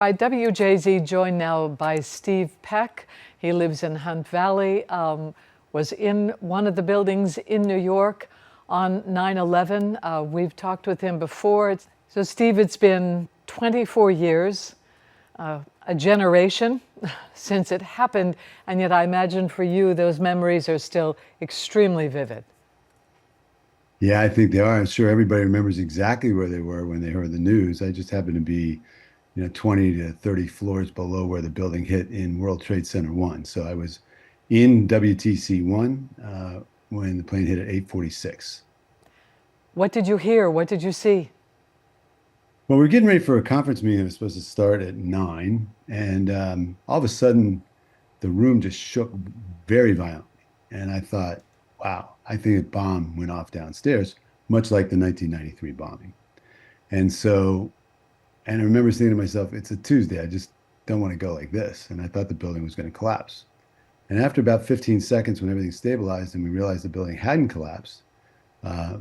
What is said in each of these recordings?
By WJZ, joined now by Steve Peck. He lives in Hunt Valley, was in one of the buildings in New York on 9/11. We've talked with him before. So Steve, it's been 24 years, a generation since it happened, and yet I imagine for you those memories are still extremely vivid. Yeah, I think they are. I'm sure everybody remembers exactly where they were when they heard the news. I just happened to be, 20 to 30 floors below where the building hit in World Trade Center 1. So I was in WTC 1 when the plane hit at 8:46. What did you hear? What did you see? Well, we're getting ready for a conference meeting that was supposed to start at 9, and all of a sudden the room just shook very violently. And I thought, wow, I think a bomb went off downstairs, much like the 1993 bombing. And so And I remember saying to myself, it's a Tuesday. I just don't want to go like this. And I thought the building was going to collapse. And after about 15 seconds, when everything stabilized and we realized the building hadn't collapsed,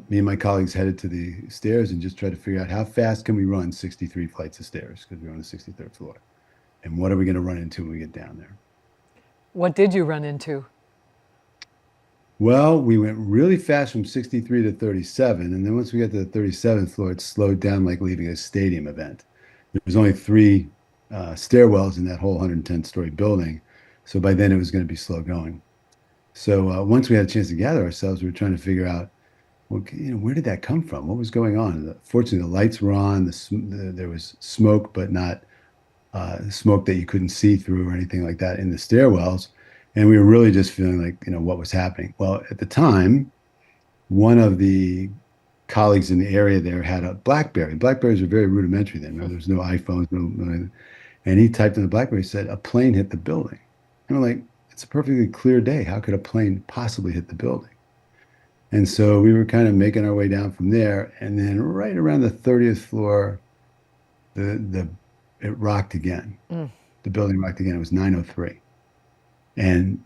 me and my colleagues headed to the stairs and just tried to figure out how fast can we run 63 flights of stairs because we were on the 63rd floor. And what are we going to run into when we get down there? What did you run into? Well, we went really fast from 63 to 37. And then once we got to the 37th floor, it slowed down like leaving a stadium event. There was only three stairwells in that whole 110-story building. So by then it was going to be slow going. So once we had a chance to gather ourselves, we were trying to figure out, well, where did that come from? What was going on? Fortunately, the lights were on. There was smoke, but not smoke that you couldn't see through or anything like that in the stairwells. And we were really just feeling like, what was happening. Well, at the time, one of the colleagues in the area there had a BlackBerry. BlackBerries were very rudimentary then. There was no iPhones, and he typed in the BlackBerry, said, a plane hit the building. And we're like, it's a perfectly clear day. How could a plane possibly hit the building? And so we were kind of making our way down from there. And then right around the 30th floor, it rocked again. Mm. The building rocked again. It was 9:03. And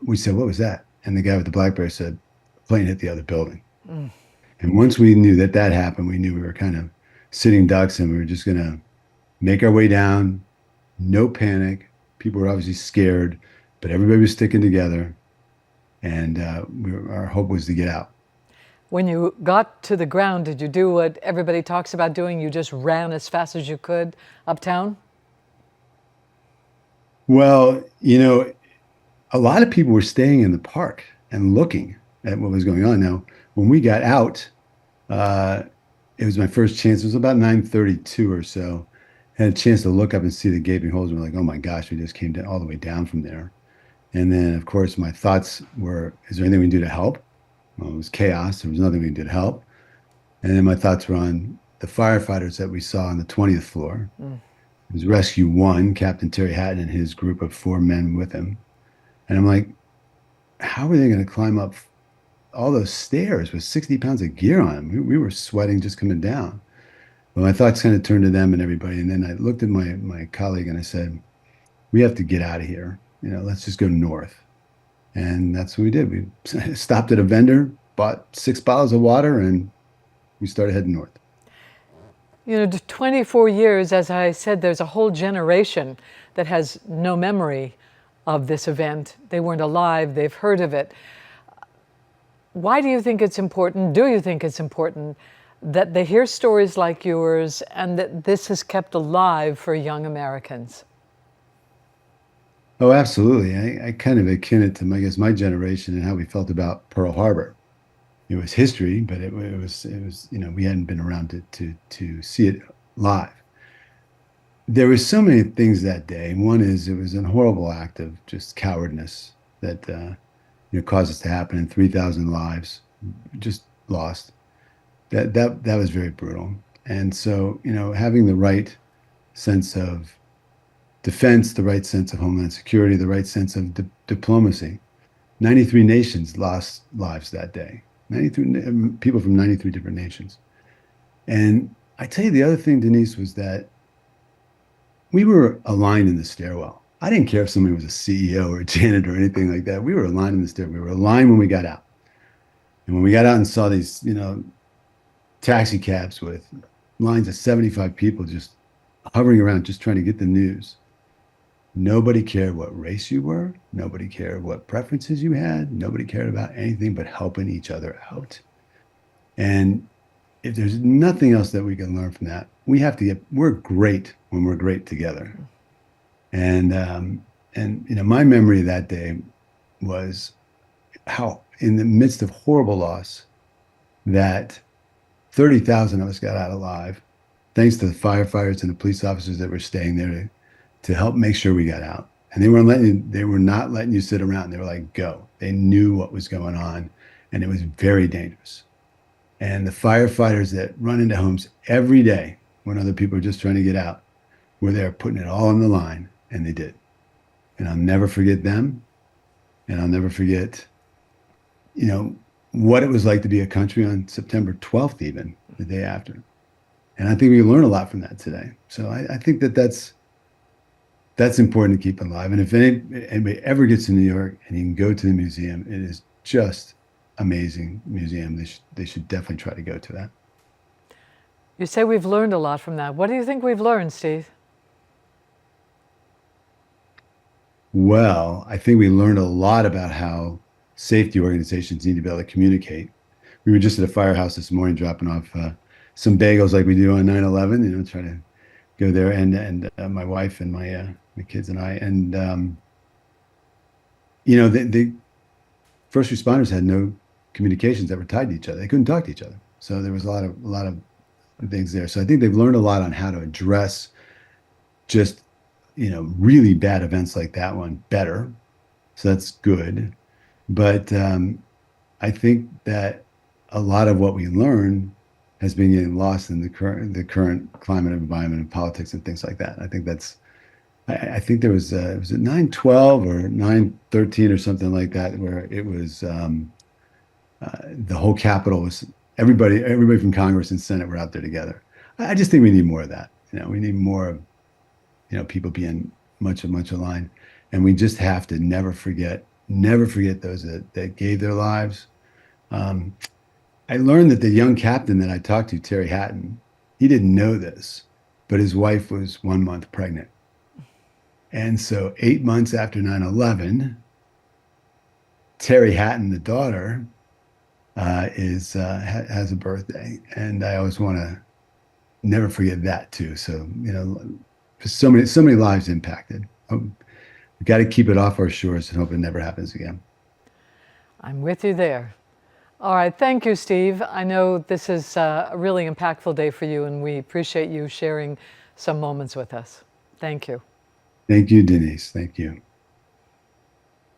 we said, what was that? And the guy with the BlackBerry said, a plane hit the other building. Mm. And once we knew that that happened, we knew we were kind of sitting ducks and we were just going to make our way down. No panic. People were obviously scared, but everybody was sticking together. And our hope was to get out. When you got to the ground, did you do what everybody talks about doing? You just ran as fast as you could uptown? Well, a lot of people were staying in the park and looking at what was going on. Now, when we got out, it was my first chance. It was about 9:32 or so. I had a chance to look up and see the gaping holes. And we're like, oh my gosh, we just came down all the way down from there. And then, of course, my thoughts were, is there anything we can do to help? Well, it was chaos. There was nothing we could do to help. And then my thoughts were on the firefighters that we saw on the 20th floor. Mm. It was Rescue 1, Captain Terry Hatton and his group of 4 men with him. And I'm like, how are they going to climb up all those stairs with 60 pounds of gear on them? We were sweating just coming down. Well, my thoughts kind of turned to them and everybody. And then I looked at my colleague and I said, we have to get out of here. Let's just go north. And that's what we did. We stopped at a vendor, bought 6 bottles of water, and we started heading north. 24 years, as I said, there's a whole generation that has no memory of this event. They weren't alive, they've heard of it. Why do you think it's important, do you think it's important, that they hear stories like yours and that this is kept alive for young Americans? Oh, absolutely. I kind of akin it to, I guess, my generation and how we felt about Pearl Harbor. It was history, but it was we hadn't been around to see it live. There were so many things that day. One is it was a horrible act of just cowardness that caused this to happen, and 3,000 lives just lost. That was very brutal. And so having the right sense of defense, the right sense of homeland security, the right sense of diplomacy. 93 nations lost lives that day. 93 people from 93 different nations. And I tell you, the other thing, Denise, was that we were aligned in the stairwell. I didn't care if somebody was a CEO or a janitor or anything like that. We were aligned in the stairwell. We were aligned when we got out. And when we got out and saw these, taxi cabs with lines of 75 people just hovering around just trying to get the news. Nobody cared what race you were. Nobody cared what preferences you had. Nobody cared about anything but helping each other out. And if there's nothing else that we can learn from that, we're great when we're great together. And you know, my memory of that day was how, in the midst of horrible loss, that 30,000 of us got out alive, thanks to the firefighters and the police officers that were staying there to help make sure we got out. And they were not letting you sit around. They were like, go. They knew what was going on, and it was very dangerous. And the firefighters that run into homes every day when other people are just trying to get out were there putting it all on the line, and they did. And I'll never forget them. And I'll never forget, you know, what it was like to be a country on September 12th, even the day after. And I think we learn a lot from that today. So I think that's important to keep alive. And if anybody ever gets to New York and you can go to the museum, it is just amazing museum. They should definitely try to go to that. You say we've learned a lot from that. What do you think we've learned, Steve? Well, I think we learned a lot about how safety organizations need to be able to communicate. We were just at a firehouse this morning dropping off some bagels like we do on 9/11, you know, try to go there, and my wife and my kids and I, and you know, the first responders had no communications that were tied to each other. They couldn't talk to each other. So there was a lot of things there. So I think they've learned a lot on how to address just, you know, really bad events like that one better. So that's good. But I think that a lot of what we learn has been getting lost in the current climate of environment and politics and things like that. I think that's I think there was it 9/12 or 9/13 or something like that, where it was the whole Capitol was everybody from Congress and Senate were out there together. I just think we need more of that. You know, we need more of, you know, people being much aligned, and we just have to never forget those that gave their lives. I learned that the young captain that I talked to, Terry Hatton, he didn't know this, but his wife was 1 month pregnant. And so 8 months after 9/11, Terry Hatton, the daughter, has a birthday. And I always want to never forget that too. So, you know, so many lives impacted. We've got to keep it off our shores and hope it never happens again. I'm with you there. All right, thank you, Steve. I know this is a really impactful day for you, and we appreciate you sharing some moments with us. Thank you. Thank you, Denise. Thank you.